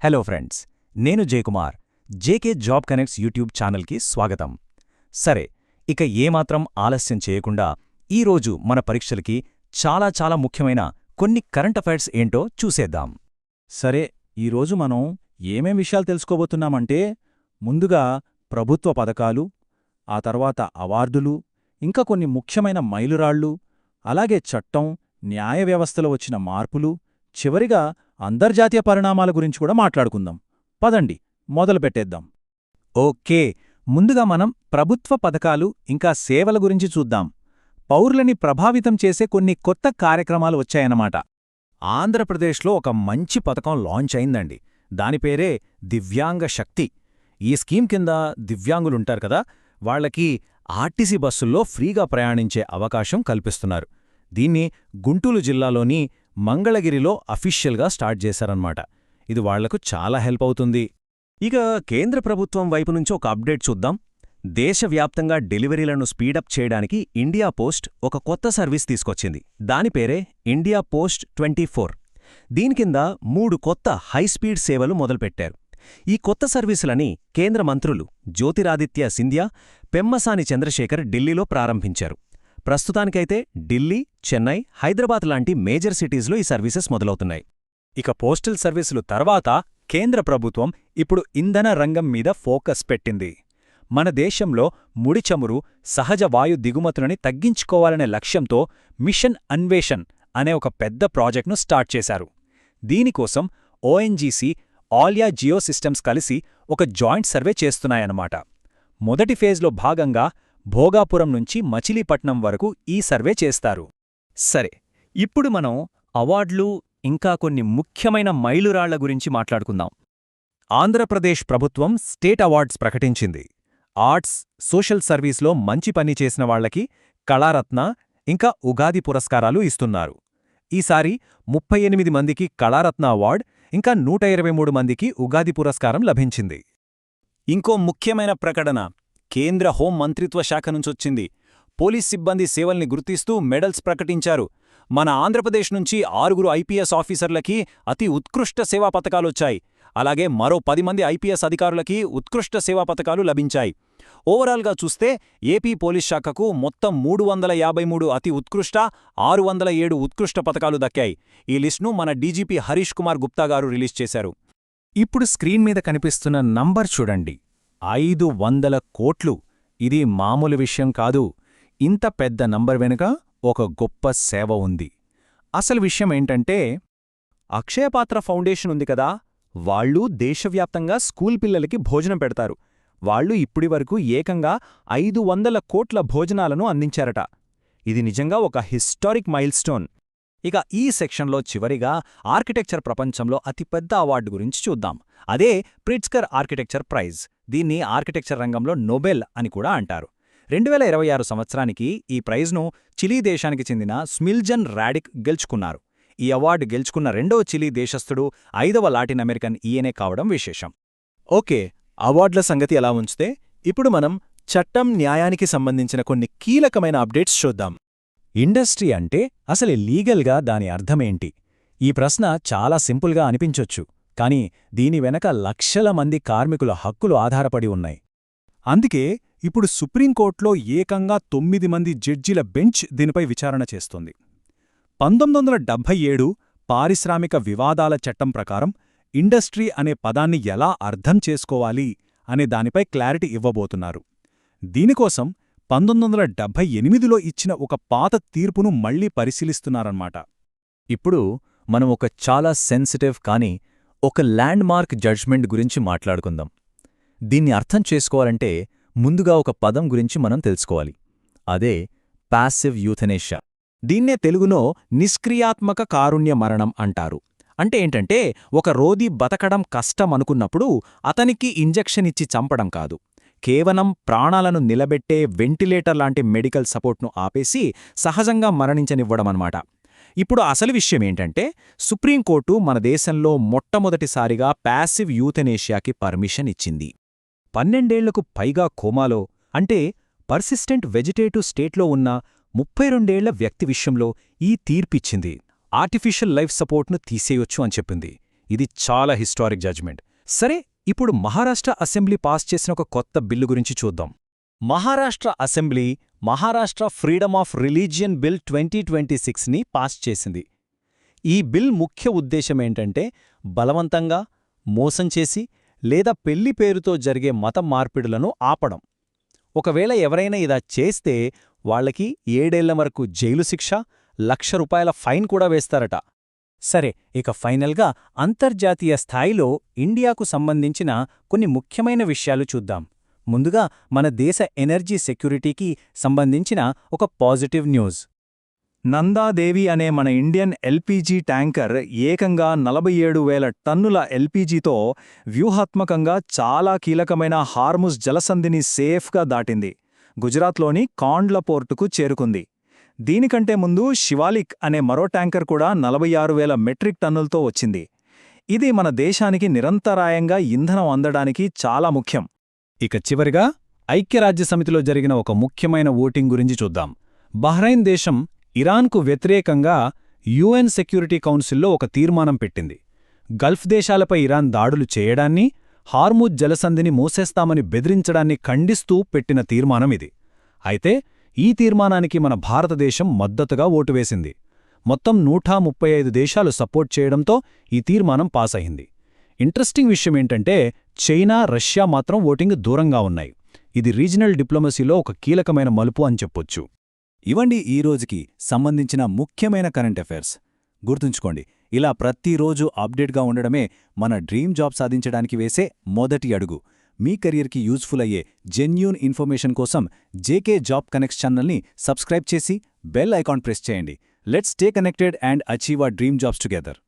Hello friends, నేను Jayakumar. JK job connects YouTube ఛానల్కి స్వాగతం. సరే, ఇక ఏమాత్రం ఆలస్యం చేయకుండా ఈరోజు మన పరీక్షలకి చాలా ముఖ్యమైన కొన్ని కరెంట్ అఫైర్స్ ఏంటో చూసేద్దాం. సరే, ఈరోజు మనం ఏమేం విషయాలు తెలుసుకోబోతున్నామంటే, ముందుగా ప్రభుత్వ పథకాలు, ఆ తర్వాత అవార్డులు, ఇంకా కొన్ని ముఖ్యమైన మైలురాళ్ళు, అలాగే చట్టం, న్యాయ వ్యవస్థలో వచ్చిన మార్పులు, చివరిగా అంతర్జాతీయ పరిణామాల గురించి కూడా మాట్లాడుకుందాం. పదండి, మొదలుపెట్టేద్దాం. ఓకే, ముందుగా మనం ప్రభుత్వ పథకాలు ఇంకా సేవల గురించి చూద్దాం. పౌరులని ప్రభావితం చేసే కొన్ని కొత్త కార్యక్రమాలు వచ్చాయన్నమాట. ఆంధ్రప్రదేశ్లో ఒక మంచి పథకం లాంచ్ అయిందండి. దానిపేరే దివ్యాంగ శక్తి. ఈ స్కీమ్ కింద దివ్యాంగులుంటారు కదా, వాళ్లకి ఆర్టీసీ బస్సుల్లో ఫ్రీగా ప్రయాణించే అవకాశం కల్పిస్తున్నారు. దీన్ని గుంటూరు జిల్లాలోని మంగళగిరిలో అఫీషియల్గా స్టార్ట్ చేశారన్నమాట. ఇది వాళ్లకు చాలా హెల్ప్ అవుతుంది. ఇక కేంద్ర ప్రభుత్వం వైపు నుంచి ఒక అప్డేట్ చూద్దాం. దేశవ్యాప్తంగా డెలివరీలను స్పీడప్ చేయడానికి ఇండియా పోస్ట్ ఒక కొత్త సర్వీస్ తీసుకొచ్చింది. దానిపేరే ఇండియా పోస్ట్ 24. దీని కింద 3 కొత్త హైస్పీడ్ సేవలు మొదలుపెట్టారు. ఈ కొత్త సర్వీసులని కేంద్ర మంత్రులు జ్యోతిరాదిత్య సింధియా, పెమ్మసాని చంద్రశేఖర్ ఢిల్లీలో ప్రారంభించారు. ప్రస్తుతానికైతే ఢిల్లీ, చెన్నై, హైదరాబాద్ లాంటి మేజర్ సిటీస్లో ఈ సర్వీసెస్ మొదలవుతున్నాయి. ఇక పోస్టల్ సర్వీసులు తర్వాత కేంద్ర ప్రభుత్వం ఇప్పుడు ఇంధన రంగం మీద ఫోకస్ పెట్టింది. మన దేశంలో ముడి చమురు, సహజ వాయు దిగుమతులని తగ్గించుకోవాలనే లక్ష్యంతో మిషన్ అన్వేషణ్ అనే ఒక పెద్ద ప్రాజెక్ట్ను స్టార్ట్ చేశారు. దీనికోసం ఓఎన్జీసీ, ఆలియా జియో సిస్టమ్స్ కలిసి ఒక జాయింట్ సర్వే చేస్తున్నాయన్నమాట. మొదటి ఫేజ్లో భాగంగా భోగాపురం నుంచి మచిలీపట్నం వరకు ఈ సర్వే చేస్తారు. సరే, ఇప్పుడు మనం అవార్డులు ఇంకా కొన్ని ముఖ్యమైన మైలురాళ్ల గురించి మాట్లాడుకుందాం. ఆంధ్రప్రదేశ్ ప్రభుత్వం స్టేట్ అవార్డ్స్ ప్రకటించింది. ఆర్ట్స్, సోషల్ సర్వీస్లో మంచి పని చేసిన వాళ్లకి కళారత్న ఇంకా ఉగాది పురస్కారాలు ఇస్తున్నారు. ఈసారి 38 మందికి కళారత్న అవార్డ్ ఇంకా 123 మందికి ఉగాది పురస్కారం లభించింది. ఇంకో ముఖ్యమైన ప్రకటన కేంద్ర హోం మంత్రిత్వ శాఖ నుంచొచ్చింది. పోలీస్ సిబ్బంది సేవల్ని గుర్తిస్తూ మెడల్స్ ప్రకటించారు. మన ఆంధ్రప్రదేశ్ నుంచి 6 ఐపీఎస్ ఆఫీసర్లకి అతి ఉత్కృష్ట సేవా పతకాలొచ్చాయి. అలాగే మరో 10 మంది ఐపీఎస్ అధికారులకి ఉత్కృష్ట సేవా పతకాలు లభించాయి. ఓవరాల్గా చూస్తే ఏపీ పోలీస్ శాఖకు మొత్తం 353 అతి ఉత్కృష్ట, 607 ఉత్కృష్ట పతకాలు దక్కాయి. ఈ లిస్ట్ను మన డీజీపీ హరీష్ కుమార్ గుప్తా గారు రిలీజ్ చేశారు. ఇప్పుడు స్క్రీన్ మీద కనిపిస్తున్న నంబర్ చూడండి, 500 కోట్లు. ఇది మామూలు విషయం కాదు. ఇంత పెద్ద నంబర్ వెనుక ఒక గొప్ప సేవ ఉంది. అసలు విషయం ఏంటంటే, అక్షయపాత్ర ఫౌండేషన్ ఉంది కదా, వాళ్ళు దేశవ్యాప్తంగా స్కూల్ పిల్లలకి భోజనం పెడతారు. వాళ్ళు ఇప్పటివరకు ఏకంగా 500 కోట్ల భోజనాలను అందించారట. ఇది నిజంగా ఒక హిస్టారిక్ మైల్స్టోన్. ఇక ఈ సెక్షన్లో చివరిగా ఆర్కిటెక్చర్ ప్రపంచంలో అతిపెద్ద అవార్డు గురించి చూద్దాం. అదే ప్రిట్జ్కర్ ఆర్కిటెక్చర్ ప్రైజ్. దీన్ని ఆర్కిటెక్చర్ రంగంలో నోబెల్ అని కూడా అంటారు. 2026 సంవత్సరానికి ఈ ప్రైజ్ను చిలీ దేశానికి చెందిన స్మిల్జన్ రాడిక్ గెలుచుకున్నారు. ఈ అవార్డు గెలుచుకున్న రెండవ చిలీ దేశస్థుడు 5వ లాటిన్ అమెరికన్ ఈయనే కావడం విశేషం. ఓకే, అవార్డుల సంగతి ఎలా ఉంచితే ఇప్పుడు మనం చట్టం, న్యాయానికి సంబంధించిన కొన్ని కీలకమైన అప్డేట్స్ చూద్దాం. ఇండస్ట్రీ అంటే అసలు లీగల్గా దాని అర్థమేంటి? ఈ ప్రశ్న చాలా సింపుల్గా అనిపించొచ్చు, కానీ దీని వెనక లక్షల మంది కార్మికుల హక్కులు ఆధారపడి ఉన్నాయి. అందుకే ఇప్పుడు సుప్రీంకోర్టులో ఏకంగా 9 మంది జడ్జిల బెంచ్ దీనిపై విచారణ చేస్తోంది. 1977 పారిశ్రామిక వివాదాల చట్టం ప్రకారం ఇండస్ట్రీ అనే పదాన్ని ఎలా అర్థం చేసుకోవాలి అనే దానిపై క్లారిటీ ఇవ్వబోతున్నారు. దీనికోసం 1978లో ఇచ్చిన ఒక పాత తీర్పును మళ్లీ పరిశీలిస్తున్నారన్నమాట. ఇప్పుడు మనం ఒక చాలా సెన్సిటివ్ కానీ ఒక ల్యాండ్మార్క్ జడ్జ్మెంట్ గురించి మాట్లాడుకుందాం. దీన్ని అర్థం చేసుకోవాలంటే ముందుగా ఒక పదం గురించి మనం తెలుసుకోవాలి. అదే పాసివ్ యూథనేషియా. దీన్నే తెలుగులో నిష్క్రియాత్మక కారుణ్య మరణం అంటారు. అంటే ఏంటంటే, ఒక రోగి బతకడం కష్టమనుకున్నప్పుడు అతనికి ఇంజెక్షన్ ఇచ్చి చంపడం కాదు, కేవలం ప్రాణాలను నిలబెట్టే వెంటిలేటర్ లాంటి మెడికల్ సపోర్ట్ను ఆపేసి సహజంగా మరణించనివ్వడమన్నమాట. ఇప్పుడు అసలు విషయమేంటంటే, సుప్రీంకోర్టు మన దేశంలో మొట్టమొదటిసారిగా పాసివ్ యూథనేషియాకి పర్మిషన్ ఇచ్చింది. 12 ఏళ్లకు పైగా కోమాలో అంటే పర్సిస్టెంట్ వెజిటేటివ్ స్టేట్లో ఉన్న 32 ఏళ్ల వ్యక్తి విషయంలో ఈ తీర్పిచ్చింది. ఆర్టిఫిషియల్ లైఫ్ సపోర్ట్ను తీసేయొచ్చు అని చెప్పింది. ఇది చాలా హిస్టారిక్ జడ్జ్మెంట్. సరే, ఇప్పుడు మహారాష్ట్ర అసెంబ్లీ పాస్ చేసిన ఒక కొత్త బిల్లు గురించి చూద్దాం. Maharashtra assembly Maharashtra freedom of religion bill 2026ని పాస్ చేసింది. ఈ బిల్ ముఖ్య ఉద్దేశమేంటంటే బలవంతంగా, మోసం చేసి లేదా పెళ్లి పేరుతో జరిగే మత మార్పిడులను ఆపడం. ఒకవేళ ఎవరైనా ఇలా చేస్తే వాళ్లకి 7 ఏళ్ల వరకు జైలు శిక్ష, ₹1,00,000 ఫైన్ కూడా వేస్తారట. సరే, ఇక ఫైనల్గా అంతర్జాతీయ స్థాయిలో ఇండియాకు సంబంధించిన కొన్ని ముఖ్యమైన విషయాలు చూద్దాం. ముందుగా మన దేశ ఎనర్జీ సెక్యూరిటీకి సంబంధించిన ఒక పాజిటివ్ న్యూస్. నందాదేవి అనే మన ఇండియన్ ఎల్పీజీ ట్యాంకర్ ఏకంగా 47,000 టన్నుల ఎల్పీజీతో వ్యూహాత్మకంగా చాలా కీలకమైన హార్ముజ్ జలసంధిని సేఫ్గా దాటింది. గుజరాత్లోని కాండ్ల పోర్టుకు చేరుకుంది. దీనికంటే ముందు శివాలిక్ అనే మరో ట్యాంకర్ కూడా 46,000 మెట్రిక్ టన్నులతో వచ్చింది. ఇది మన దేశానికి నిరంతరాయంగా ఇంధనం అందడానికి చాలా ముఖ్యం. ఇక చివరిగా ఐక్యరాజ్యసమితిలో జరిగిన ఒక ముఖ్యమైన ఓటింగ్ గురించి చూద్దాం. బహ్రెయిన్ దేశం ఇరాన్కు వ్యతిరేకంగా యుఎన్ సెక్యూరిటీ కౌన్సిల్లో ఒక తీర్మానం పెట్టింది. గల్ఫ్ దేశాలపై ఇరాన్ దాడులు చేయడాన్ని, హార్ముజ్ జలసంధిని మూసేస్తామని బెదిరించడాన్ని ఖండిస్తూ పెట్టిన తీర్మానం ఇది. అయితే ఈ తీర్మానానికి మన భారతదేశం మద్దతుగా ఓటు వేసింది. మొత్తం 135 దేశాలు సపోర్ట్ చేయడంతో ఈ తీర్మానం పాస్ అయింది. ఇంట్రెస్టింగ్ విషయమేంటంటే చైనా, రష్యా మాత్రం ఓటింగ్ దూరంగా ఉన్నాయి. ఇది రీజనల్ డిప్లొమసీలో ఒక కీలకమైన మలుపు అని చెప్పొచ్చు. ఇవండి ఈ రోజుకి సంబంధించిన ముఖ్యమైన కరెంట్ అఫైర్స్. గుర్తుంచుకోండి, ఇలా ప్రతిరోజు అప్డేట్గా ఉండడమే మన డ్రీమ్ జాబ్ సాధించడానికి వేసే మొదటి అడుగు. మీ కెరియర్కి యూజ్ఫుల్ అయ్యే జెన్యూన్ ఇన్ఫర్మేషన్ కోసం జేకే జాబ్ కనెక్ట్స్ ఛానల్ని సబ్స్క్రైబ్ చేసి బెల్ ఐకాన్ ప్రెస్ చేయండి. Let's stay connected and achieve our dream jobs together.